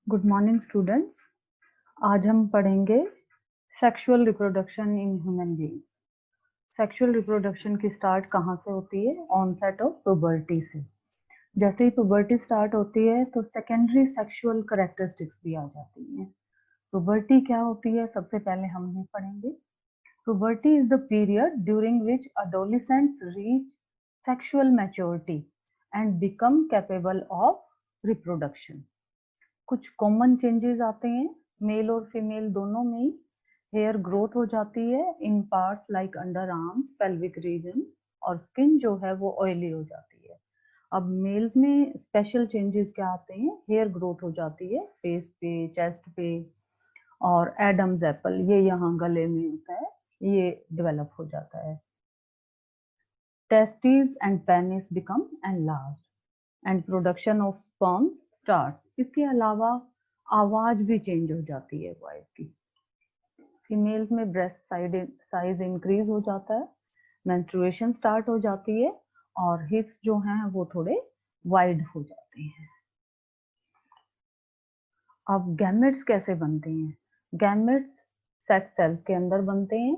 Good morning students. आज हम पढ़ेंगे sexual reproduction in human beings. Sexual reproduction की स्टार्ट कहाँ से होती है? ऑनसेट ऑफ प्यूबर्टी से। जैसे ही प्यूबर्टी स्टार्ट होती है तो सेकेंडरी सेक्सुअल कैरेक्टरिस्टिक्स भी आ जाती हैं। प्यूबर्टी क्या होती है सबसे पहले हम ये पढ़ेंगे। Puberty is the period during which adolescents reach sexual maturity and become capable of reproduction. कुछ कॉमन चेंजेस आते हैं मेल और फीमेल दोनों में ही। हेयर ग्रोथ हो जाती है in parts like underarms, pelvic region, और स्किन जो है वो ऑयली हो जाती है। अब मेल्स में स्पेशल चेंजेस क्या आते हैं? हेयर ग्रोथ हो जाती है फेस पे, चेस्ट पे, और एडम्स एप्पल ये यहाँ गले में होता है, ये डेवलप हो जाता है। Testis and penis become enlarged and production of sperms starts. इसके अलावा आवाज भी चेंज हो जाती है वॉइस की। फीमेल्स में ब्रेस्ट साइज इंक्रीज हो जाता है, मेंस्ट्रुएशन स्टार्ट हो जाती है, और हिप्स जो हैं वो थोड़े वाइड हो जाते हैं। अब गैमेट्स कैसे बनते हैं? गैमेट्स सेक्स सेल्स के अंदर बनते हैं।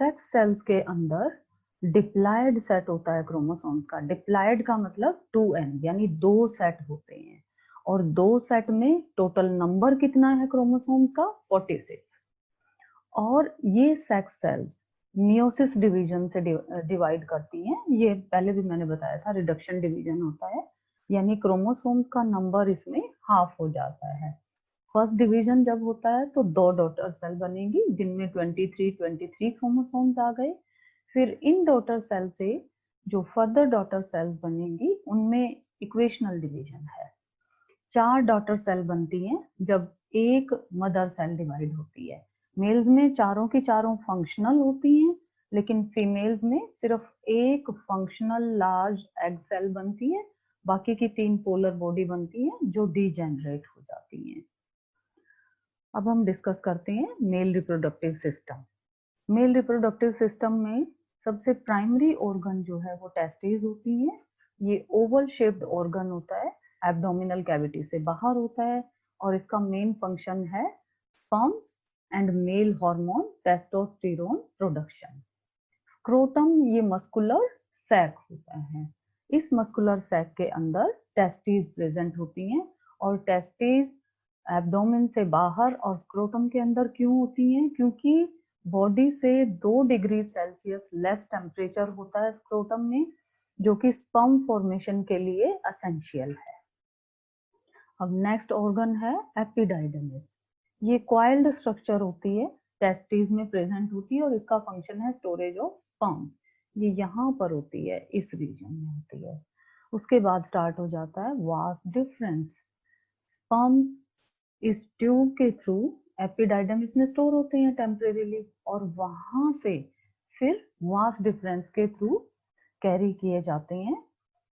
सेक्स सेल्स के अंदर डिप्लॉयड सेट होता है क्रोमोसोम्स का। डिप्लॉयड का मतलब 2n, यानी 2 सेट होते हैं, और 2 सेट में टोटल नंबर कितना है क्रोमोसोम्स का? 46। और ये सेक्स सेल्स मियोसिस डिवीजन से डिवाइड करती हैं। ये पहले भी मैंने बताया था, रिडक्शन डिवीजन होता है, यानी क्रोमोसोम्स का नंबर इसमें हाफ हो जाता है। फर्स्ट डिवीजन जब होता है तो 2 डॉटर सेल बनेगी जिनमें 23 क्रोमोसोम्स आ गए। फिर इन डॉटर सेल से जो फर्दर डॉटर सेल्स बनेंगी उनमें इक्वेशनल डिवीजन है। 4 डॉटर सेल बनती हैं जब एक मदर सेल डिवाइड होती है। मेल्स में चारों की चारों फंक्शनल होती हैं, लेकिन फीमेल्स में सिर्फ एक फंक्शनल लार्ज एग सेल बनती है, बाकी की 3 पोलर बॉडी बनती है जो डीजेनरेट हो जाती हैं। अब हम डिस्कस करते हैं male reproductive system. Male reproductive system में सबसे प्राइमरी ऑर्गन जो है वो टेस्टिस होती है। ये ओवल शेप्ड ऑर्गन होता है, एब्डोमिनल कैविटी से बाहर होता है, और इसका मेन फंक्शन है sperms and male hormone testosterone production. Scrotum ये मस्कुलर सैक होता है। इस मस्कुलर सैक के अंदर टेस्टिस प्रेजेंट होती हैं, और टेस्टिस एब्डोमेन से बाहर और स्क्रोटम के अंदर क्यों होती हैं? क्योंकि बॉडी से 2 डिग्री सेल्सियस लेस टेम्परेचर होता है स्क्रोटम में, जो कि स्पर्म फॉर्मेशन के लिए एसेंशियल है। अब नेक्स्ट ऑर्गन है एपिडाइडमिस। ये कॉइल्ड स्ट्रक्चर होती है, टेस्टिस में प्रेजेंट होती है, और इसका फंक्शन है स्टोरेज ऑफ स्पर्म। ये यहाँ पर होती है, इस रीजन में होती है। उसके बाद स्टार्ट हो जाता है वास्ट डिफरेंस। स्पर्म्स इस ट्यूब के थ्रू एपिडाइडमिस में स्टोर होते हैं टेम्परेरीली, और वहां से फिर वास डिफरेंस के थ्रू कैरी किए जाते हैं।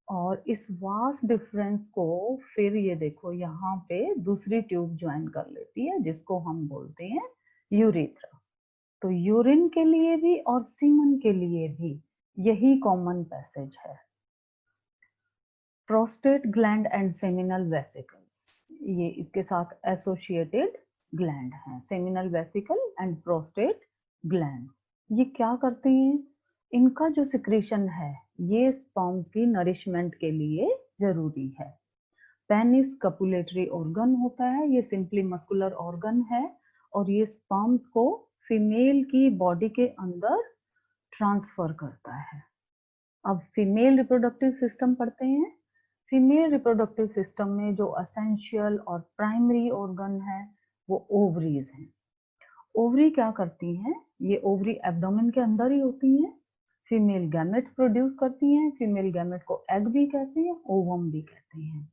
और इस वास डिफरेंस को फिर ये देखो यहाँ पे दूसरी ट्यूब ज्वाइन कर लेती है, जिसको हम बोलते हैं यूरेथ्रा। तो यूरिन के लिए भी और सीमन के लिए भी यही कॉमन पैसेज है। Prostate gland and seminal vesicles, ये इसके साथ एसोसिएटेड ग्लैंड हैं। Seminal vesicle and prostate gland ये क्या करते हैं? इनका जो सिक्रीशन है ये स्पर्म्स की नरिशमेंट के लिए जरूरी है। पेनिस कपुलेटरी ऑर्गन होता है, ये सिंपली मस्कुलर ऑर्गन है, और ये स्पर्म्स को फीमेल की बॉडी के अंदर ट्रांसफर करता है। अब फीमेल रिप्रोडक्टिव सिस्टम पढ़ते हैं। फीमेल रिप्रोडक्टिव सिस्टम में जो असेंशियल और प्राइमरी ऑर्गन है वो ओवरीज हैं। ओवरी क्या करती हैं? ये ओवरी एब्डोमेन के अंदर ही होती हैं। फीमेल गैमेट प्रोड्यूस करती हैं। फीमेल गैमेट को एग भी कहते हैं, ओवम भी कहते हैं।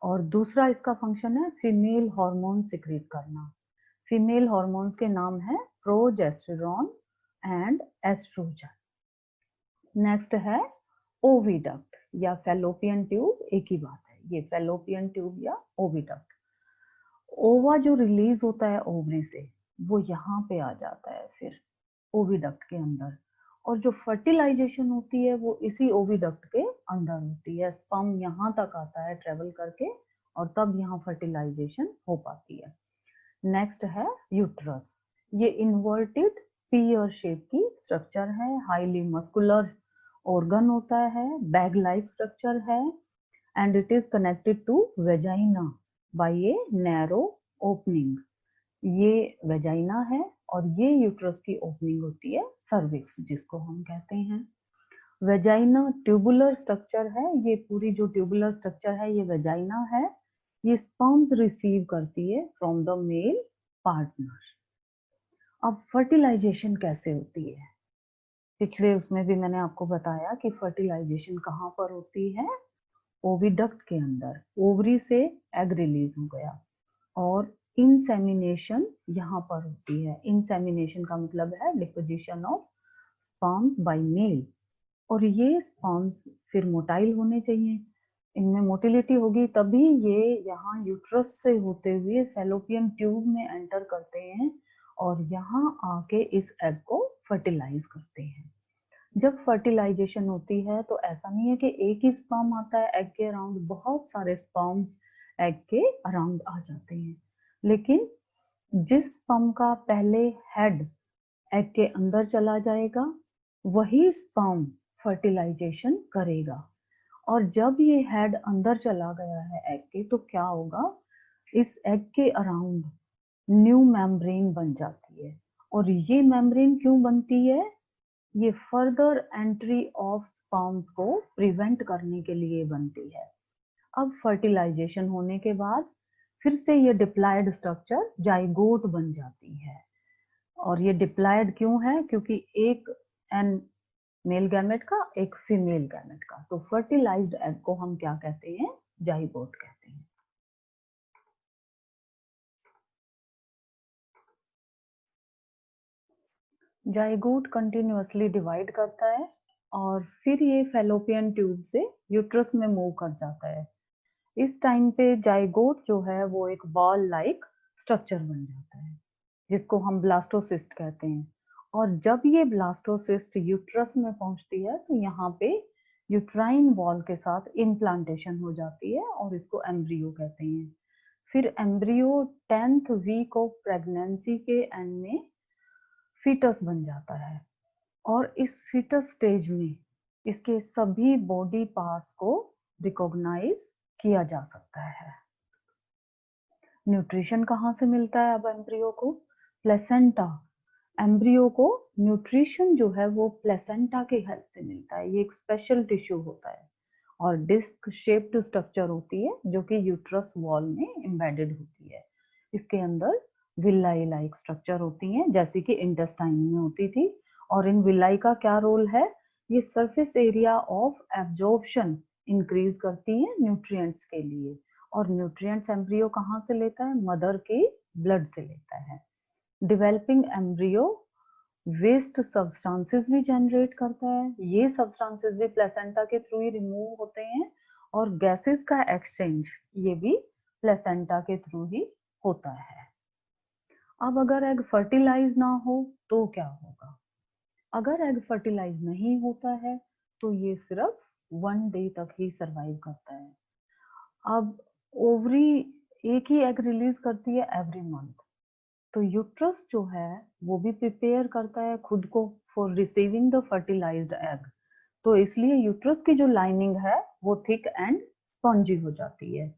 और दूसरा इसका फंक्शन है फीमेल हार्मोन सिक्रीट करना। फीमेल हार्मोन्स के नाम है प्रोजेस्टेरॉन एंड एस्ट्रोजन। नेक्स्ट है ओविडक्ट या फैलोपियन ट्यूब, एक ही बात है, ये फैलोपियन ट्यूब या ओविडक्ट। ओवा जो रिलीज होता है ओवरी से वो यहाँ पे आ जाता है फिर ओविडक्ट के अंदर, और जो फर्टिलाइजेशन होती है वो इसी ओविडक्ट के अंदर होती है। स्पर्म यहाँ तक आता है ट्रेवल करके, और तब यहाँ फर्टिलाइजेशन हो पाती है। नेक्स्ट है यूट्रस। ये इन्वर्टेड पीयर शेप की स्ट्रक्चर है, हाईली मस्कुलर ऑर्गन होता है, बैग लाइक स्ट्रक्चर है and it is connected to vagina by a narrow opening. ये वेजाइना है और ये यूट्रस की ओपनिंग होती है सर्विक्स, जिसको हम कहते हैं। वेजाइना ट्यूबुलर स्ट्रक्चर है, ये पूरी जो ट्यूबुलर स्ट्रक्चर है ये वेजाइना है। ये स्पर्म्स रिसीव करती है फ्रॉम द मेल पार्टनर। अब फर्टिलाइजेशन कैसे होती है? पिछले उसमें भी मैंने आपको बताया कि फर्टिलाइजेशन कहाँ पर होती है, ओविडक्ट के अंदर। ओवरी से एग रिलीज हो गया और इंसेमिनेशन यहाँ पर होती है। इंसेमिनेशन का मतलब है deposition of sperms by male, और ये स्पर्म्स फिर मोटाइल होने चाहिए, इनमें मोटिलिटी होगी तभी ये यहाँ यूट्रस से होते हुए फैलोपियन ट्यूब में एंटर करते हैं और यहाँ आके इस एग को फर्टिलाइज करते हैं। जब फर्टिलाइजेशन होती है तो ऐसा नहीं है कि एक ही स्पर्म आता है एग के अराउंड, बहुत सारे स्पर्म्स एग के अराउंड आ जाते हैं। लेकिन जिस स्पर्म का पहले हेड एग के अंदर चला जाएगा वही स्पर्म फर्टिलाइजेशन करेगा, और जब ये हेड अंदर चला गया है एग के तो क्या होगा, इस एग के अराउंड न्यू मेम्ब्रेन बन जाती है। और ये मेम्ब्रेन क्यों बनती है? ये फर्दर एंट्री ऑफ स्पर्म्स को प्रिवेंट करने के लिए बनती है। अब फर्टिलाइजेशन होने के बाद फिर से ये डिप्लॉयड स्ट्रक्चर जाइगोट बन जाती है। और ये डिप्लॉयड क्यों है? क्योंकि एक एन मेल गैमेट का एक फीमेल गैमेट का, तो फर्टिलाइज्ड एग को हम क्या कहते हैं? जाइगोट कहते हैं। जाइगोट कंटिन्यूअसली डिवाइड करता है और फिर ये फैलोपियन ट्यूब से यूट्रस में मूव कर जाता है। इस टाइम पे जाइगोट जो है वो एक बॉल लाइक स्ट्रक्चर बन जाता है जिसको हम ब्लास्टोसिस्ट कहते हैं। और जब ये ब्लास्टोसिस्ट यूट्रस में पहुंचती है तो यहाँ पे यूट्राइन वॉल के साथ इम्प्लांटेशन हो जाती है और इसको एम्ब्रियो कहते हैं। फिर embryo 10th week of pregnancy के एंड में फीटस बन जाता है और इस फीटस स्टेज में इसके सभी बॉडी पार्ट्स को रिकॉग्नाइज किया जा सकता है। न्यूट्रिशन कहाँ से मिलता है अब एम्ब्रियो को? प्लेसेंटा। एम्ब्रियो को न्यूट्रिशन जो है वो प्लेसेंटा के हेल्प से मिलता है। ये एक स्पेशल टिश्यू होता है और डिस्क शेप्ड स्ट्रक्चर होती है जो कि यूट्रस वॉल में एम्बेडेड होती है। इसके अंदर विलाई लाइक स्ट्रक्चर होती हैं जैसे कि इंटेस्टाइन में होती थी। और इन विलाई का क्या रोल है? ये surface area of absorption increase करती है न्यूट्रिएंट्स के लिए। और न्यूट्रिएंट्स एम्ब्रियो कहाँ से लेता है? मदर के ब्लड से लेता है। डेवलपिंग एम्ब्रियो वेस्ट सब्सटेंसेस भी जनरेट करता है, ये सब्सटेंसेस भी प्लेसेंटा के थ्रू ही रिमूव होते हैं। और गैसेस का एक्सचेंज ये भी प्लेसेंटा के थ्रू ही होता है। अब अगर एग फर्टिलाइज ना हो तो क्या होगा? अगर एग फर्टिलाइज नहीं होता है तो ये सिर्फ 1 डे तक ही सरवाइव करता है। अब ओवरी एक ही एग रिलीज करती है एवरी मंथ, तो यूट्रस जो है वो भी प्रिपेयर करता है खुद को for receiving the fertilised egg. तो इसलिए यूट्रस की जो लाइनिंग है वो थिक एंड स्पंजी हो जाती है।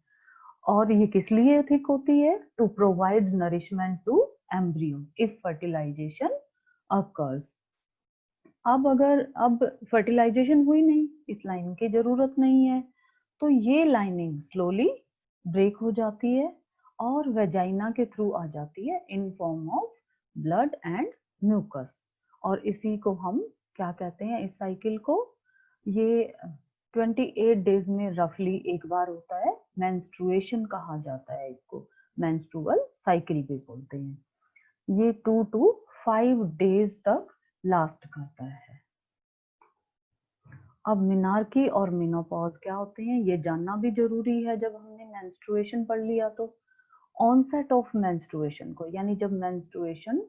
और ये किस लिए थिक होती है? To provide nourishment to embryo if fertilisation occurs. अब फर्टिलाइजेशन हुई नहीं, इस लाइनिंग की जरूरत नहीं है, तो ये लाइनिंग स्लोली ब्रेक हो जाती है और वेजाइना के थ्रू आ जाती है in form of blood and mucus. और इसी को हम क्या कहते हैं? इस साइकिल को, ये 28 डेज में रफली एक बार होता है। मेंस्ट्रुएशन कहा जाता है इसको, मेंस्ट्रुअल साइकिल भी बोलते हैं। ये 2 to 5 डेज तक लास्ट करता है। अब मिनार्की और मेनोपॉज क्या होते हैं ये जानना भी जरूरी है। जब हमने मेंस्ट्रुएशन पढ़ लिया तो ऑनसेट ऑफ मेंस्ट्रुएशन को, यानी जब मेंस्ट्रुएशन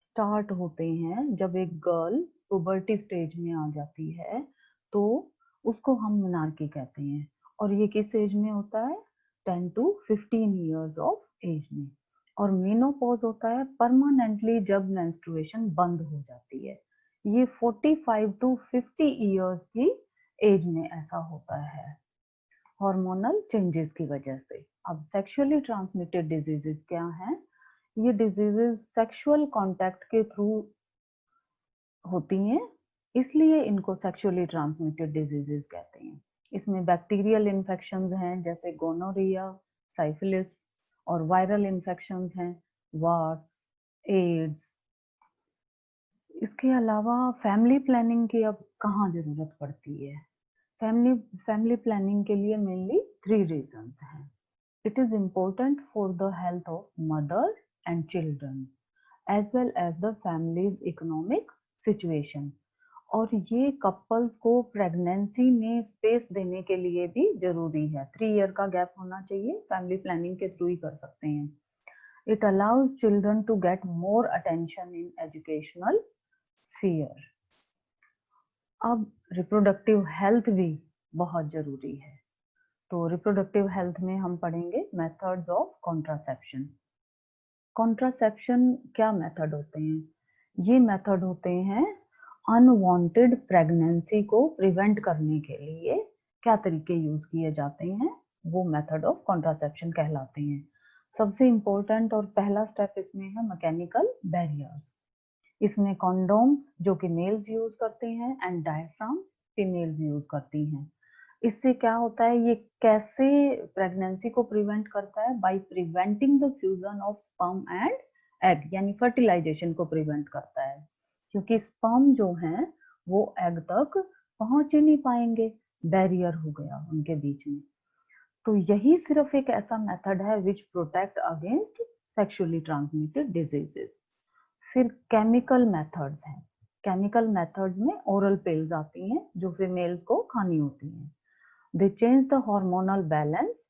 स्टार्ट होते हैं, जब एक गर्ल पुबर्टी स्टेज में आ जाती है तो उसको हम मिनार्की कहते हैं। और ये किस एज में होता है? 10 to 15 ईयर्स ऑफ एज में। और मेनोपॉज होता है परमानेंटली जब मेंस्ट्रुएशन बंद हो जाती है। ये 45 टू 50 ईयर्स की एज में ऐसा होता है हार्मोनल चेंजेस की वजह से। अब सेक्सुअली ट्रांसमिटेड डिजीजेस क्या हैं? ये डिजीजेस सेक्सुअल कांटेक्ट के थ्रू होती हैं, इसलिए इनको सेक्सुअली ट्रांसमिटेड डिजीजेस कहते हैं। इसमें बैक्टीरियल इन्फेक्शंस हैं जैसे गोनोरिया, साइफिलिस, और वायरल इन्फेक्शंस हैं वार्ड्स, एड्स। इसके अलावा फैमिली प्लानिंग की अब कहाँ जरूरत पड़ती है? फैमिली प्लानिंग के लिए मेनली 3 रीजंस हैं। It is important for the health of mother and children as well as the family's economic situation. और ये कपल्स को प्रेगनेंसी में स्पेस देने के लिए भी जरूरी है। 3 ईयर का गैप होना चाहिए, फैमिली प्लानिंग के थ्रू ही कर सकते हैं। It allows children to get more attention in educational sphere. अब रिप्रोडक्टिव हेल्थ भी बहुत जरूरी है। तो रिप्रोडक्टिव हेल्थ में हम पढ़ेंगे मेथड्स ऑफ कॉन्ट्रासेप्शन। कॉन्ट्रासेप्शन क्या मेथड होते हैं? ये मेथड होते हैं अनवांटेड प्रेगनेंसी को प्रिवेंट करने के लिए क्या तरीके यूज किए जाते हैं, वो मेथड ऑफ कॉन्ट्रासेप्शन कहलाते हैं। सबसे इम्पोर्टेंट और पहला स्टेप इसमें है मैकेनिकल बैरियर्स। इसमें कॉन्डोम्स जो कि मेल्स यूज करते हैं एंड डायफ्राम्स फीमेल्स यूज करती हैं। इससे क्या होता है, ये कैसे प्रेगनेंसी को प्रिवेंट करता है? By preventing the fusion of sperm and egg, यानी फर्टिलाइजेशन को प्रिवेंट करता है, क्योंकि स्पर्म जो हैं वो एग तक पहुंच ही नहीं पाएंगे, बैरियर हो गया उनके बीच में। तो यही सिर्फ एक ऐसा मेथड है विच protect against sexually transmitted diseases. फिर केमिकल मेथड्स हैं। केमिकल मेथड्स में ओरल पिल्स आती हैं जो फीमेल्स को खानी होती हैं। They change the hormonal balance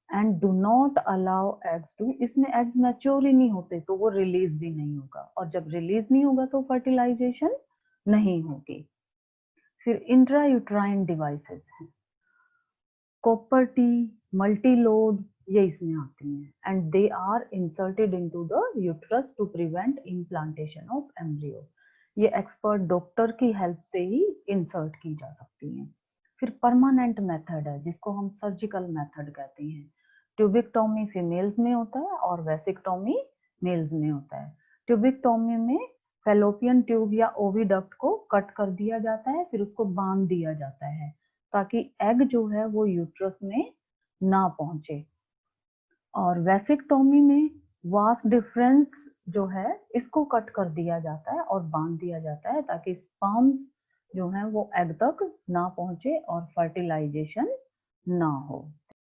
and do not allow eggs to, इसमें eggs मैच्योर ही नहीं होते तो वो रिलीज भी नहीं होगा, और जब रिलीज नहीं होगा तो फर्टिलाइजेशन नहीं होगी। फिर इंट्रायूट्राइन डिवाइसेस हैं, कॉपर टी, मल्टीलोड, ये इसमें आती हैं and they are inserted into the uterus to prevent implantation of embryo. ये एक्सपर्ट डॉक्टर की हेल्प से ही इंसर्ट की जा सकती हैं। फिर परमानेंट मेथड है जिसको हम सर्जिकल मेथड कहते हैं। ट्यूबिक्टोमी फीमेल्स में होता है और वेसिक्टोमी मेल्स में होता है। ट्यूबिक्टोमी में फेलोपियन ट्यूब या ओविडक्ट को कट कर दिया जाता है, फिर उसको बांध दिया जाता है ताकि एग जो है वो यूट्रस में ना पहुंचे। और वेसिक्टोमी में वास डिफरेंस जो है इसको कट कर दिया जाता है और बांध दिया जाता है ताकि स्पर्म्स जो है वो एग तक ना पहुंचे और फर्टिलाइजेशन ना हो।